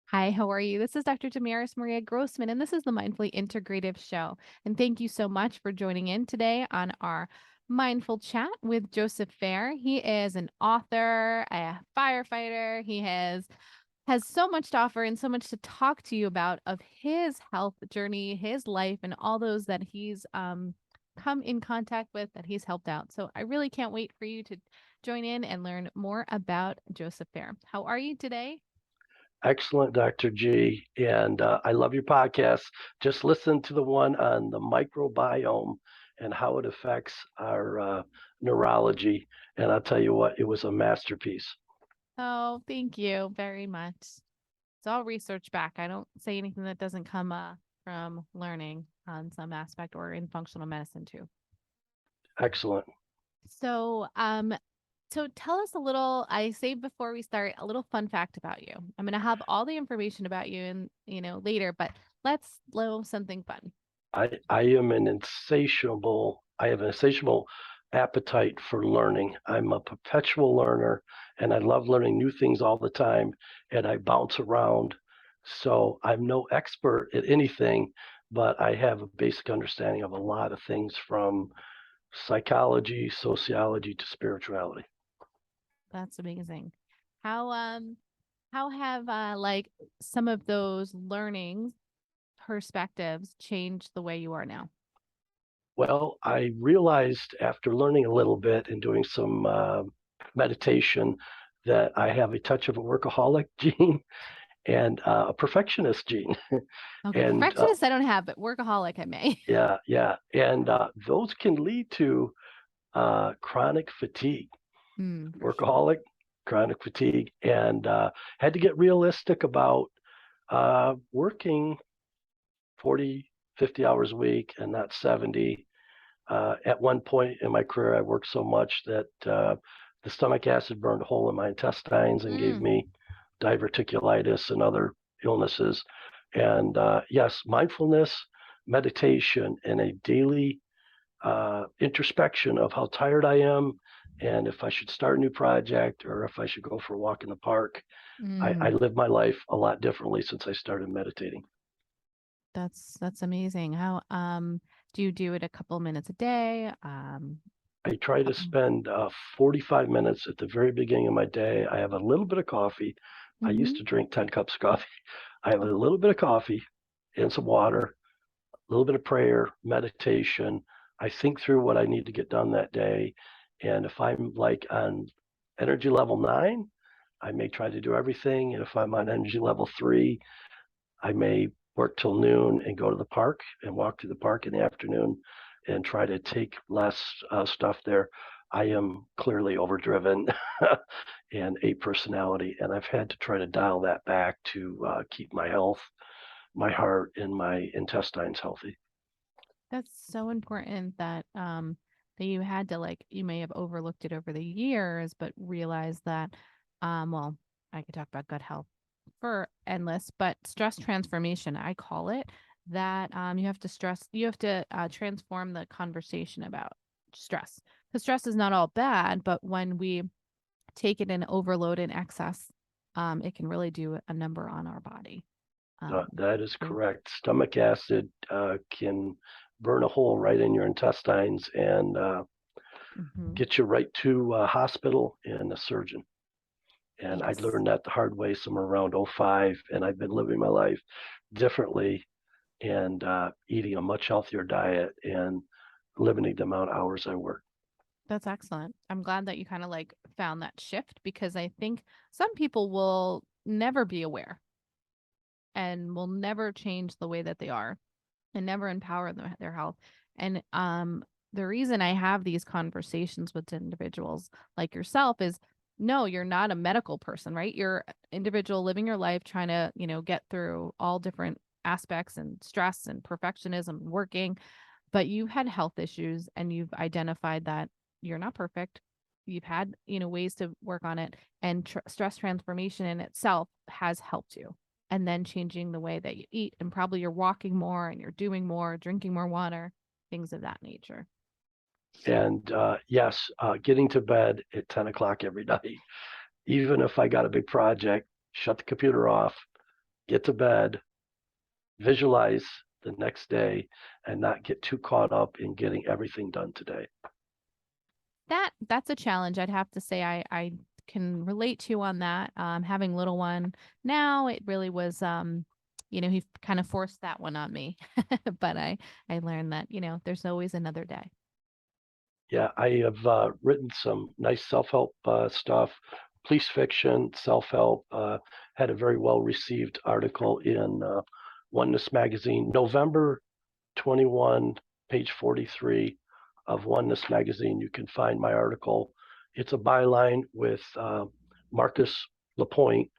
Hi, how are you? This is Dr. Damaris Maria Grossman, and this is the Mindfully Integrative Show. And thank you so much for joining in today on our mindful chat with Joseph Fair. He is an author, a firefighter. He has so much to offer and so much to talk to you about of his health journey, his life, and all those that he's come in contact with that he's helped out. So I really can't wait for you to join in and learn more about Joseph Fair. How are you today? Excellent, Dr. G. And I love your podcast. Just listen to the one on the microbiome and how it affects our neurology. And I'll tell you what, it was a masterpiece. Oh, thank you very much. It's all research back. I don't say anything that doesn't come from learning on some aspect or in functional medicine too. Excellent. So, so tell us a little. I saved before we start a little fun fact about you. I'm going to have all the information about you and later, but let's know something fun. I have an insatiable appetite for learning. I'm a perpetual learner and I love learning new things all the time and I bounce around. So I'm no expert at anything, but I have a basic understanding of a lot of things from psychology, sociology to spirituality. That's amazing. How um how have like some of those learnings perspectives changed the way you are now? Well, I realized after learning a little bit and doing some meditation that I have a touch of a workaholic gene and a perfectionist gene. Okay, And perfectionist I don't have, but workaholic I may. yeah, yeah. And those can lead to chronic fatigue, For sure. workaholic, chronic fatigue, and had to get realistic about working 40, 50 hours a week and not 70. At one point in my career, I worked so much that the stomach acid burned a hole in my intestines and gave Mm. me diverticulitis and other illnesses. And yes, mindfulness, meditation, and a daily introspection of how tired I am and if I should start a new project or if I should go for a walk in the park. I Mm. live my life a lot differently since I started meditating. That's amazing. How do you do it a couple minutes a day? I try to Couple. spend 45 minutes at the very beginning of my day. I have a little bit of coffee. I used Mm-hmm. to drink 10 cups of coffee. I have a little bit of coffee and some water, a little bit of prayer, meditation. I think through what I need to get done that day. And if I'm like on energy level 9, I may try to do everything. And if I'm on energy level 3, I may work till noon and go to the park and walk to the park in the afternoon and try to take less stuff there. I am clearly overdriven and a personality, and I've had to try to dial that back to keep my health, my heart, and my intestines healthy. That's so important that you had to you may have overlooked it over the years, but realize that well, I could talk about gut health for endless, but stress transformation, I call it that you have to transform the conversation about stress. Because stress is not all bad, but when we take it in overload and excess, it can really do a number on our body. That is So, correct. Stomach acid can burn a hole right in your intestines and mhm. get you right to a hospital and a surgeon. And I Yes. learned that the hard way somewhere around '05, and I've been living my life differently and eating a much healthier diet and limiting the amount of hours I work. That's excellent. I'm glad that you kind of found that shift because I think some people will never be aware and will never change the way that they are and never empower their health. And the reason I have these conversations with individuals like yourself is no, you're not a medical person, right? You're an individual living your life trying to, get through all different aspects and stress and perfectionism working, but you've had health issues and you've identified that you're not perfect. You've had, ways to work on it, and stress transformation in itself has helped you. And then changing the way that you eat, and probably you're walking more and you're doing more, drinking more water, things of that nature. And yes, getting to bed at 10 o'clock every night, even if I got a big project, shut the computer off, get to bed, visualize the next day, and not get too caught up in getting everything done today. That's a challenge. I'd have to say I can relate to you on that. Having little one now, it really was he kind of forced that one on me. But I learned that, there's always another day. Yeah, I have written some nice self-help stuff, police fiction, self-help. Had a very well-received article in Oneness Magazine, November 21, page 43 of Oneness Magazine. You can find my article. It's a byline with Marcus Lapointe,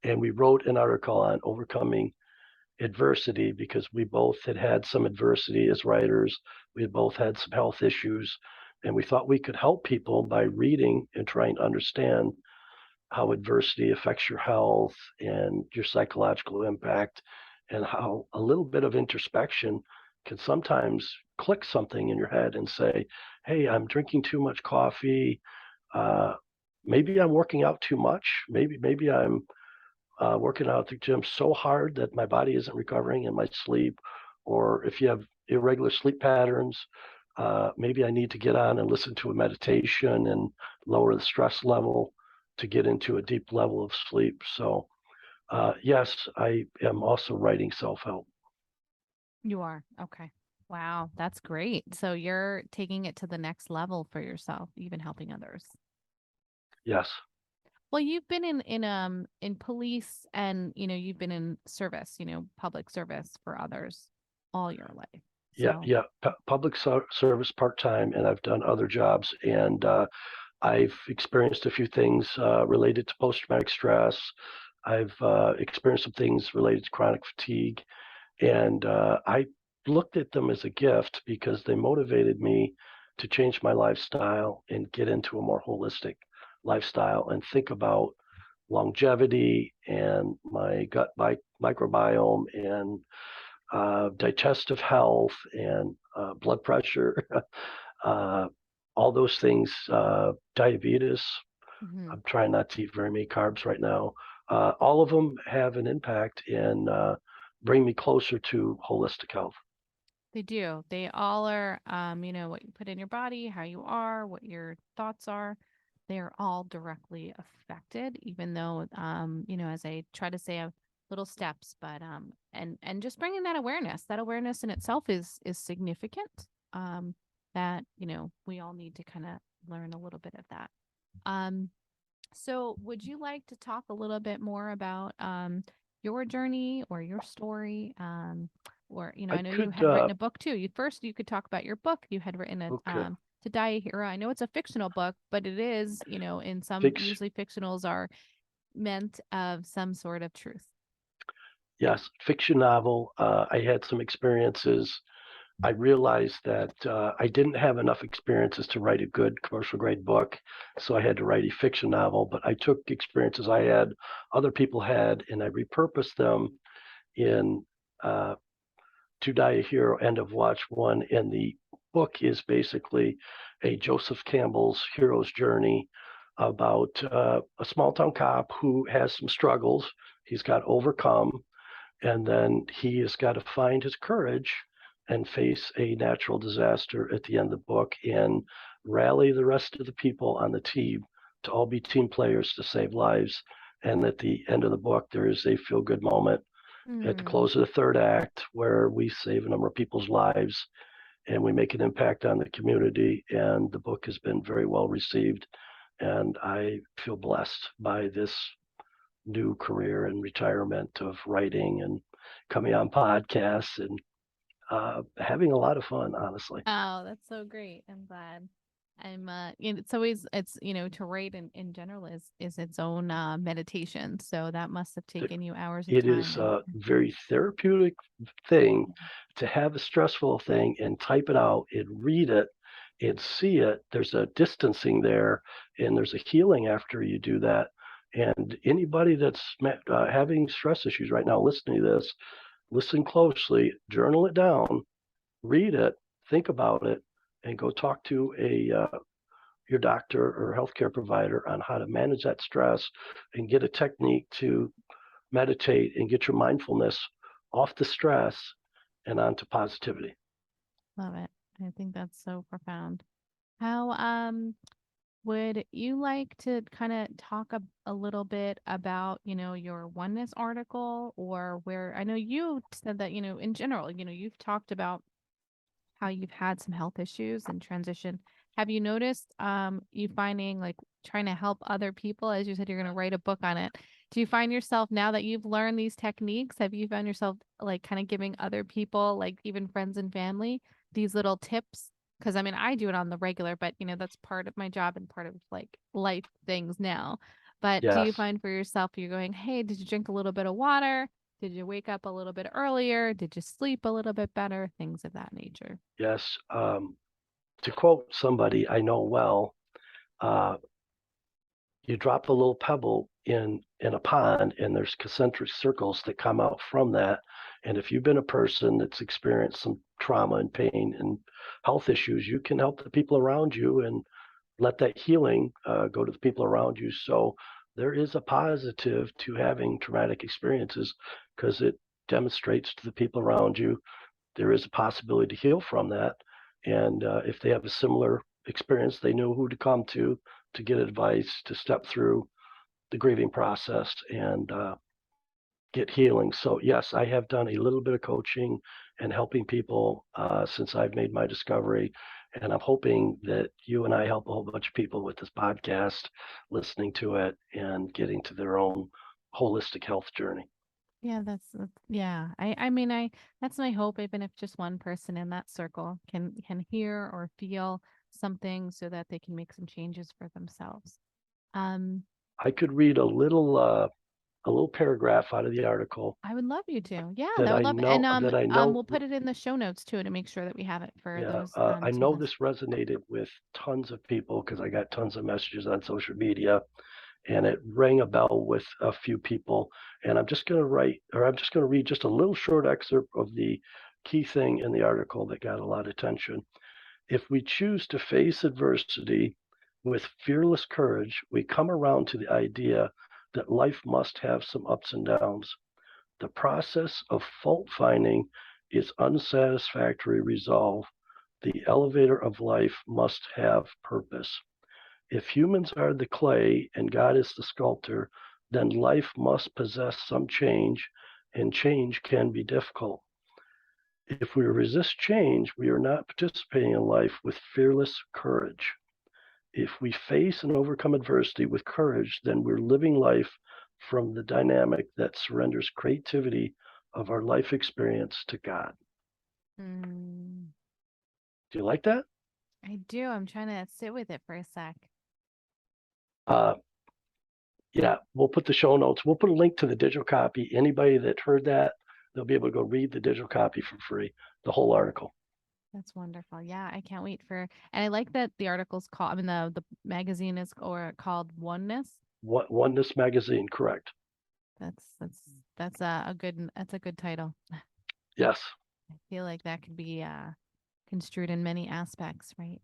and we wrote an article on overcoming adversity because we both had some adversity as writers. We had both had some health issues, and we thought we could help people by reading and trying to understand how adversity affects your health and your psychological impact, and how a little bit of introspection can sometimes click something in your head and say, hey, I'm drinking too much coffee. Uh, maybe I'm working out too much. Maybe I'm working out at the gym so hard that my body isn't recovering in my sleep. Or if you have irregular sleep patterns, maybe I need to get on and listen to a meditation and lower the stress level to get into a deep level of sleep. So, yes, I am also writing self-help. You are. Okay. Wow, that's great. So you're taking it to the next level for yourself, even helping others. Yes. Well, you've been in police, and you've been in service, public service for others all your life. Yeah. So Yeah. Public service part-time, and I've done other jobs. And I've experienced a few things related to post-traumatic stress. I've experienced some things related to chronic fatigue. And I looked at them as a gift because they motivated me to change my lifestyle and get into a more holistic lifestyle and think about longevity and my gut microbiome and digestive health and blood pressure, uh, all those things, diabetes. mhm. I'm trying not to eat very many carbs right now. All of them have an impact and bring me closer to holistic health. They do. They all are, what you put in your body, how you are, what your thoughts are. They're all directly affected, even though, as I try to say, little steps, but and just bringing that awareness. That awareness in itself is significant. That we all need to kind of learn a little bit of that. Um, so would you like to talk a little bit more about your journey or your story? Or I I know you could, had written a book too. You could talk about your book. You had written a okay, To Die a Hero. I know it's a fictional book, but it is, in some fix, usually fictionals are meant of some sort of truth. yes, fiction novel. I had some experiences. I realized that I didn't have enough experiences to write a good commercial grade book, so I had to write a fiction novel. But I took experiences I had, other people had, and I repurposed them in uh, To Die a Hero, End of Watch One. And the book is basically a Joseph Campbell's hero's journey about a small town cop who has some struggles he's got to overcome, and then he has got to find his courage and face a natural disaster at the end of the book and rally the rest of the people on the team to all be team players to save lives. And at the end of the book, there is a feel good moment at the Mm. close of the third act where we save a number of people's lives and we make an impact on the community. And the book has been very well received. And I feel blessed by this new career and retirement of writing and coming on podcasts and having a lot of fun, honestly. Oh, that's so great. I'm glad. It's always to write in general is its own meditation. So that must have taken you hours of It time is and a very therapeutic thing to have a stressful thing and type it out and read it and see it. There's a distancing there and there's a healing after you do that. And anybody that's having stress issues right now, listening to this, listen closely, journal it down, read it, think about it, and go talk to a your doctor or healthcare provider on how to manage that stress and get a technique to meditate, and get your mindfulness off the stress and onto positivity. Love it. I think that's so profound. How would you like to kind of talk a little bit about, your oneness article, or where I know you said that, in general, you've talked about how you've had some health issues and transition. Have you noticed you finding like trying to help other people, as you said you're going to write a book on it? Do you find yourself, now that you've learned these techniques, have you found yourself like kind of giving other people, like even friends and family, these little tips? Because I mean, I do it on the regular, but that's part of my job and part of like life things now. But do you Yes, find for yourself, you're going, hey, did you drink a little bit of water? Did you wake up a little bit earlier? Did you sleep a little bit better? Things of that nature. yes. To quote somebody I know well, uh, you drop a little pebble in a pond, and there's concentric circles that come out from that. And if you've been a person that's experienced some trauma and pain and health issues, you can help the people around you and let that healing go to the people around you. So there is a positive to having traumatic experiences, because it demonstrates to the people around you there is a possibility to heal from that. And if they have a similar experience, they know who to come to get advice, to step through the grieving process and get healing. So, yes, I have done a little bit of coaching and helping people since I've made my discovery. And I'm hoping that you and I help a whole bunch of people with this podcast, listening to it and getting to their own holistic health journey. Yeah, yeah. I mean, that's my hope, even if just one person in that circle can hear or feel something so that they can make some changes for themselves. Um, I could read a little paragraph out of the article I would love you to. Yeah, that that would I love, and know that I know we'll put it in the show notes too to make sure that we have it for Yeah, those I to know listen. this resonated with tons of people because I got tons of messages on social media, and it rang a bell with a few people. And I'm just going to read just a little short excerpt of the key thing in the article that got a lot of attention. If we choose to face adversity with fearless courage, we come around to the idea that life must have some ups and downs. The process of fault finding is unsatisfactory resolve. The elevator of life must have purpose. If humans are the clay and God is the sculptor, then life must possess some change, and change can be difficult. If we resist change, we are not participating in life with fearless courage. If we face and overcome adversity with courage, then we're living life from the dynamic that surrenders creativity of our life experience to God. Mm, Do you like that? I do. I'm trying to sit with it for a sec. Uh, yeah, we'll put the show notes. We'll put a link to the digital copy. Anybody that heard that, they'll be able to go read the digital copy for free, the whole article. That's wonderful. Yeah, I can't wait for, and I like that the article's called, I mean, the magazine is or called Oneness. Oneness Magazine, correct? That's that's that's a good title. Yes. I feel like that could be construed in many aspects, right?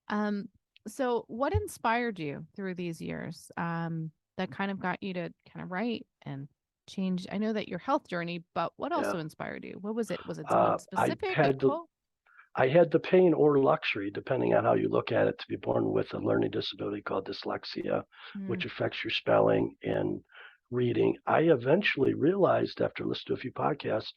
Um, so what inspired you through these years that kind of got you to kind of write and change? I know that your health journey, but what Yeah. also inspired you? What was it? Was it someone I specific, a had the quote? I had the pain or luxury, depending on how you look at it, to be born with a learning disability called dyslexia, Mm, which affects your spelling and reading. I eventually realized after listening to a few podcasts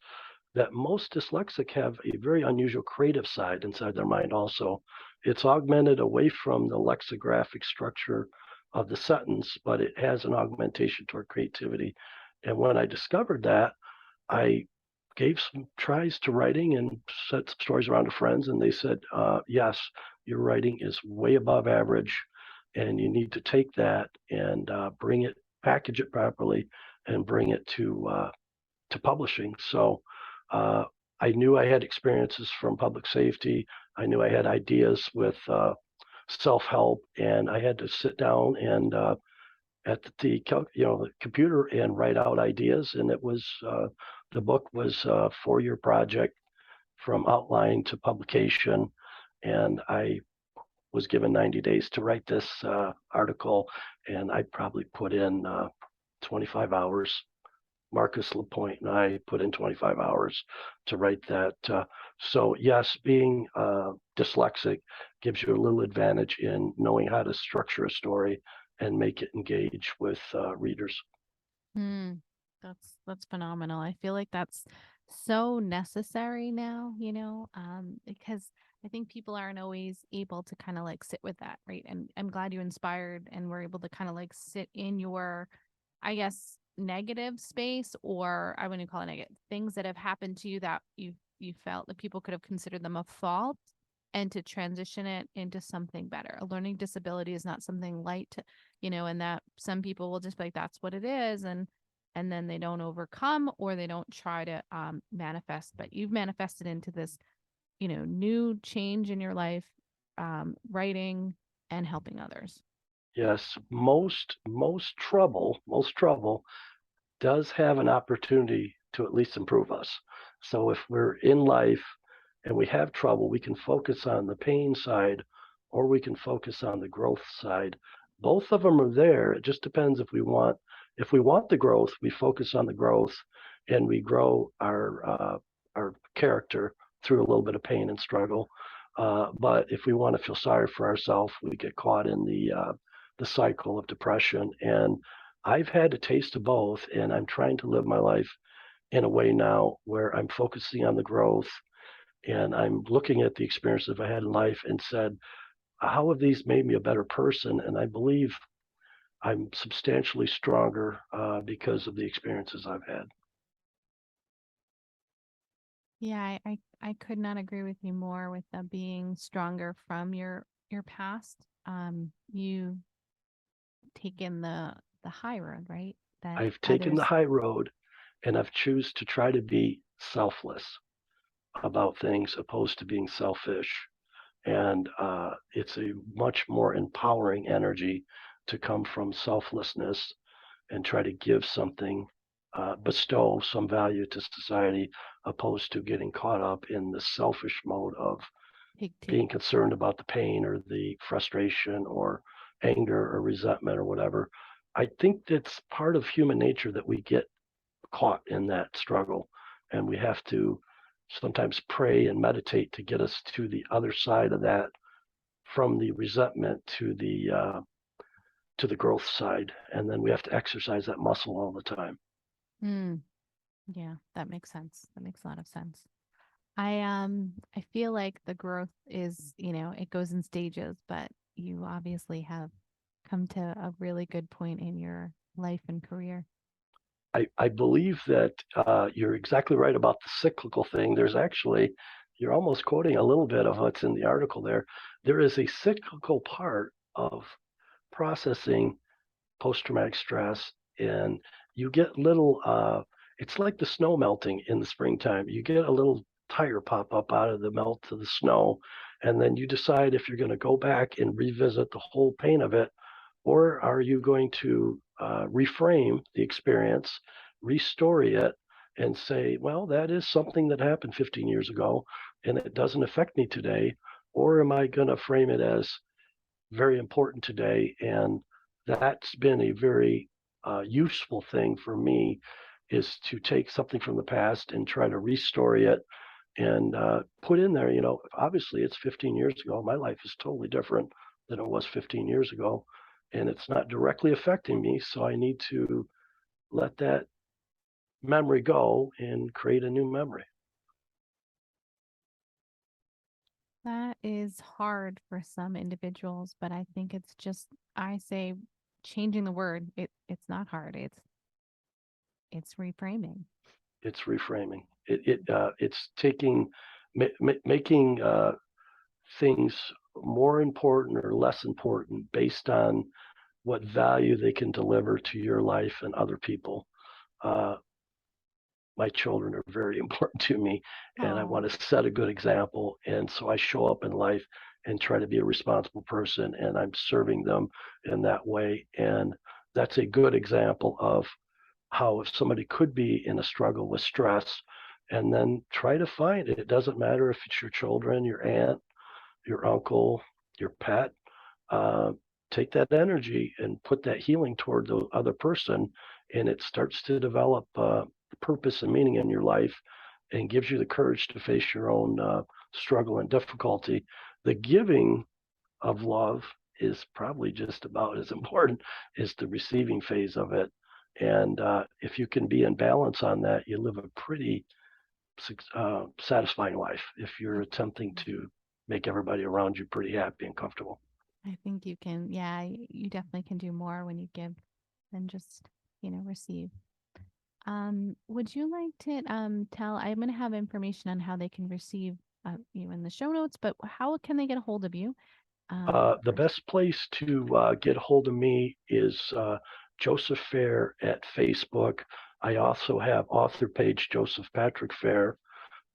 that most dyslexic have a very unusual creative side inside their mind also. It's augmented away from the lexicographic structure of the sentence, but it has an augmentation toward creativity. And when I discovered that, I gave some tries to writing and set some stories around to friends, and they said, yes, your writing is way above average, and you need to take that and bring it, package it properly, and bring it to publishing. So uh, I knew I had experiences from public safety. I knew I had ideas with self-help, and I had to sit down and at the computer and write out ideas. And it was the book was a 4-year project from outline to publication, and I was given 90 days to write this article, and I probably put in 25 hours. Marcus Lapointe and I put in 25 hours to write that. So yes, being dyslexic gives you a little advantage in knowing how to structure a story and make it engage with readers. Mm, that's phenomenal. I feel like that's so necessary now, because I think people aren't always able to kind of like sit with that, right? And I'm glad you inspired and were able to kind of like sit in your, I guess, negative space, or I wouldn't call it negative, things that have happened to you that you felt that people could have considered them a fault, and to transition it into something better. A learning disability is not something light to, and that some people will just be like, that's what it is. And then they don't overcome, or they don't try to manifest, but you've manifested into this, new change in your life, writing and helping others. Yes, most trouble does have an opportunity to at least improve us. So if we're in life and we have trouble, we can focus on the pain side or we can focus on the growth side. Both of them are there. It just depends if we want the growth, we focus on the growth and we grow our character through a little bit of pain and struggle. But if we want to feel sorry for ourselves, we get caught in the cycle of depression. And I've had a taste of both, and I'm trying to live my life in a way now where I'm focusing on the growth and I'm looking at the experiences I had in life and said, how have these made me a better person? And I believe I'm substantially stronger because of the experiences I've had. Yeah, I could not agree with you more with the being stronger from your past. You taken the high road, right? That I've taken the others. high road and I've choose to try to be selfless about things opposed to being selfish. And it's a much more empowering energy to come from selflessness and try to give something, bestow some value to society, opposed to getting caught up in the selfish mode of Pigtail. being concerned about the pain or the frustration or anger or resentment or whatever. I think that's part of human nature that we get caught in that struggle, and we have to sometimes pray and meditate to get us to the other side of that, from the resentment to the growth side, and then we have to exercise that muscle all the time. Mm, yeah, that makes sense. That makes a lot of sense. I feel like the growth is, it goes in stages, but you obviously have come to a really good point in your life and career. I believe that you're exactly right about the cyclical thing. There's actually, you're almost quoting a little bit of what's in the article there. There is a cyclical part of processing post-traumatic stress, and you get little, it's like the snow melting in the springtime. You get a little tire pop up out of the melt of the snow, and then you decide if you're going to go back and revisit the whole pain of it, or are you going to reframe the experience, restory it, and say, well, that is something that happened 15 years ago and it doesn't affect me today? Or am I going to frame it as very important today? And that's been a very useful thing for me, is to take something from the past and try to restory it and put in there, obviously it's 15 years ago. My life is totally different than it was 15 years ago. And it's not directly affecting me. So I need to let that memory go and create a new memory. That is hard for some individuals, but I think it's just, I say, changing the word. It's not hard. It's reframing. It's reframing. It's taking, making things more important or less important based on what value they can deliver to your life and other people. Uh, my children are very important to me, and I want Oh, to set a good example. And so I show up in life and try to be a responsible person, and I'm serving them in that way. And that's a good example of how, if somebody could be in a struggle with stress, and then try to find it. It doesn't matter if it's your children, your aunt, your uncle, your pet. Uh, Take that energy and put that healing toward the other person and it starts to develop purpose and meaning in your life and gives you the courage to face your own struggle and difficulty. The giving of love is probably just about as important as the receiving phase of it. And if you can be in balance on that, you live a pretty satisfying life if you're attempting to make everybody around you pretty happy and comfortable. I think you can, yeah, you definitely can do more when you give than just, receive. Would you like to tell? I'm going to have information on how they can receive you in the show notes, but how can they get a hold of you? The best place to get a hold of me is Joseph Fair at Facebook. I also have author page Joseph Patrick Fair.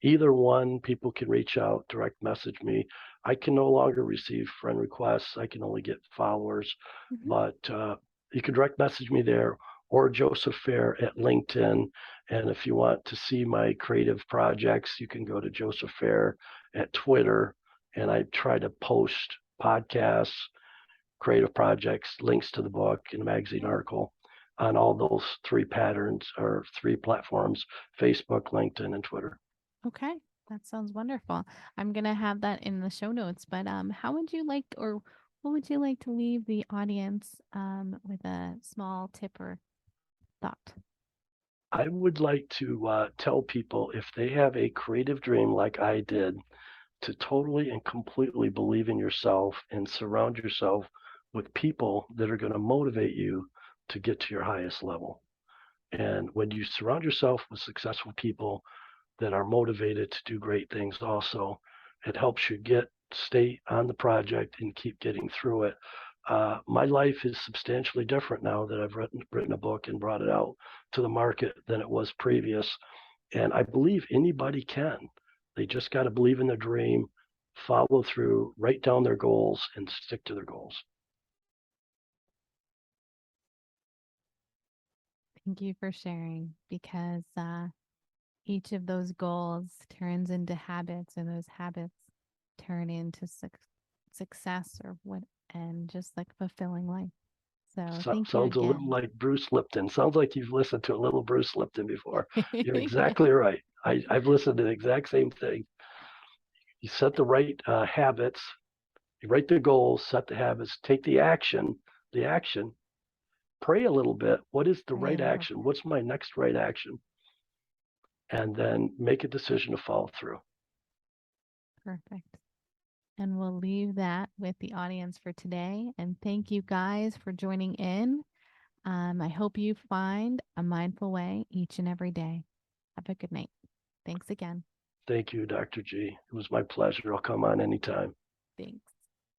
Either one, people can reach out, direct message me. I can no longer receive friend requests. I can only get followers, Mhm. but you can direct message me there or Joseph Fair at LinkedIn. And if you want to see my creative projects, you can go to Joseph Fair at Twitter. And I try to post podcasts, creative projects, links to the book and magazine Okay. article on all those three patterns or three platforms: Facebook, LinkedIn, and Twitter. Okay. That sounds wonderful. I'm gonna have that in the show notes, but how would you like or what would you like to leave the audience with a small tip or thought? I would like to tell people if they have a creative dream like I did, to totally and completely believe in yourself and surround yourself with people that are going to motivate you to get to your highest level. And when you surround yourself with successful people that are motivated to do great things also, it helps you stay on the project and keep getting through it. My life is substantially different now that I've written a book and brought it out to the market than it was previous. And I believe anybody can. They just got to believe in their dream, follow through, write down their goals, and stick to their goals. Thank you for sharing because each of those goals turns into habits, and those habits turn into success or what, and just like fulfilling life. So thank you Sounds a little again. like Bruce Lipton. Sounds like you've listened to a little Bruce Lipton before. You're Yeah. exactly right. I've listened to the exact same thing. You set the right habits, you write the goals, set the habits, take the action, pray a little bit. What is the Pray a right little action? bit. What's my next right action? And then make a decision to follow through. Perfect. And we'll leave that with the audience for today. And thank you guys for joining in. I hope you find a mindful way each and every day. Have a good night. Thanks again. Thank you, Dr. G. It was my pleasure. I'll come on anytime. Thanks.